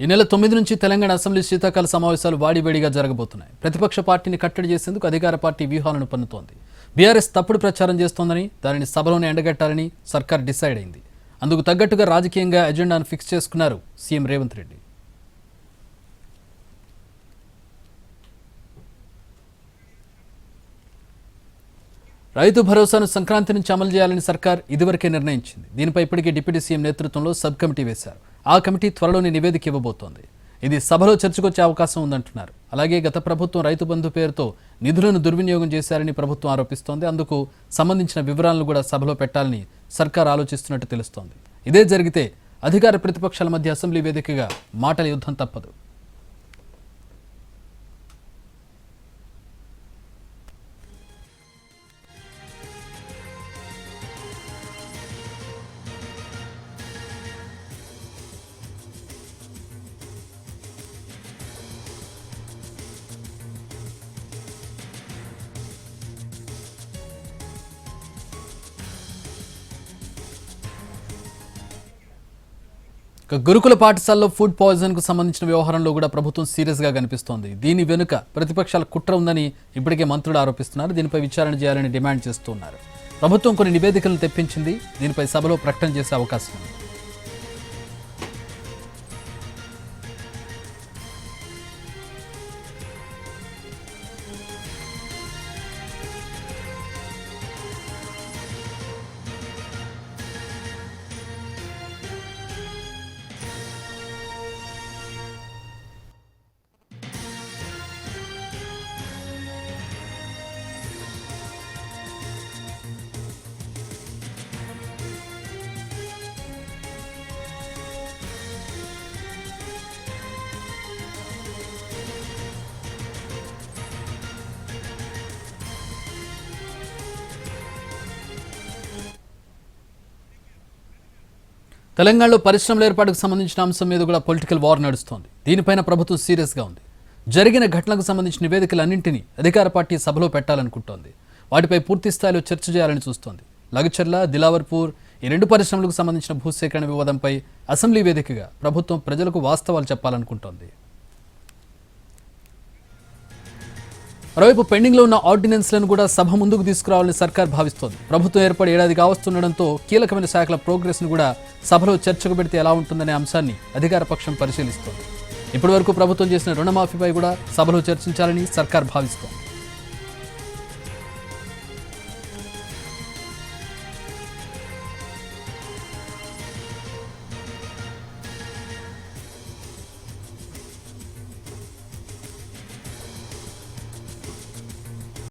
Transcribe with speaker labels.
Speaker 1: ఈ నెల 9 నుంచి తెలంగాణ అసెంబ్లీ శీతాకాల సమావేశాలు వాడివేడిగా జరగబోతున్నాయి. ప్రతిపక్ష పార్టీని కట్టడి చేసేందుకు అధికార పార్టీ వ్యూహాలను పన్నుతోంది. బీఆర్ఎస్ తప్పుడు ప్రచారం చేస్తోందని, దానిని సభలోనే ఎండగట్టాలని సర్కార్ డిసైడ్ అయింది. అందుకు తగ్గట్టుగా రాజకీయంగా ఎజెండాను ఫిక్స్ చేసుకున్నారు సీఎం రేవంత్ రెడ్డి. రైతు భరోసాను సంక్రాంతి నుంచి అమలు చేయాలని సర్కార్ ఇదివరకే నిర్ణయించింది. దీనిపై ఇప్పటికే డిప్యూటీ సీఎం నేతృత్వంలో సబ్ కమిటీ వేశారు. ఆ కమిటీ త్వరలోనే నివేదిక ఇవ్వబోతోంది. ఇది సభలో చర్చకొచ్చే అవకాశం ఉందంటున్నారు. అలాగే గత ప్రభుత్వం రైతు బంధు పేరుతో నిధులను దుర్వినియోగం చేశారని ప్రభుత్వం ఆరోపిస్తోంది. అందుకు సంబంధించిన వివరాలను కూడా సభలో పెట్టాలని సర్కార్ ఆలోచిస్తున్నట్టు తెలుస్తోంది. ఇదే జరిగితే అధికార ప్రతిపక్షాల మధ్య అసెంబ్లీ వేదికగా మాటల యుద్ధం తప్పదు. గురుకుల పాఠశాలలో ఫుడ్ పాయిజన్ కు సంబంధించిన వ్యవహారంలో కూడా ప్రభుత్వం సీరియస్ గా కనిపిస్తోంది. దీని వెనుక ప్రతిపక్షాల కుట్ర ఉందని ఇప్పటికే మంత్రులు ఆరోపిస్తున్నారు. దీనిపై విచారణ చేయాలని డిమాండ్ చేస్తున్నారు. ప్రభుత్వం కొన్ని నివేదికలను తెప్పించింది. దీనిపై సభలో ప్రకటన చేసే అవకాశం ఉంది. తెలంగాణలో పరిశ్రమల ఏర్పాటుకు సంబంధించిన అంశం మీద కూడా పొలిటికల్ వార్ నడుస్తోంది. దీనిపైన ప్రభుత్వం సీరియస్గా ఉంది. జరిగిన ఘటనకు సంబంధించిన నివేదికలన్నింటినీ అధికార పార్టీ సభలో పెట్టాలనుకుంటోంది. వాటిపై పూర్తి స్థాయిలో చర్చ చేయాలని చూస్తోంది. లగచర్ల, దిలావర్పూర్ ఈ రెండు పరిశ్రమలకు సంబంధించిన భూసేకరణ వివాదంపై అసెంబ్లీ వేదికగా ప్రభుత్వం ప్రజలకు వాస్తవాలు చెప్పాలనుకుంటోంది. మరోవైపు పెండింగ్లో ఉన్న ఆర్డినెన్స్లను కూడా సభ ముందుకు తీసుకురావాలని సర్కార్ భావిస్తోంది. ప్రభుత్వం ఏర్పడి ఏడాది కావస్తుండడంతో కీలకమైన శాఖల ప్రోగ్రెస్ను కూడా సభలో చర్చకు పెడితే ఎలా ఉంటుందనే అంశాన్ని అధికార పక్షం పరిశీలిస్తోంది. ఇప్పటివరకు ప్రభుత్వం చేసిన రుణమాఫీపై కూడా సభలో చర్చించాలని సర్కార్ భావిస్తోంది.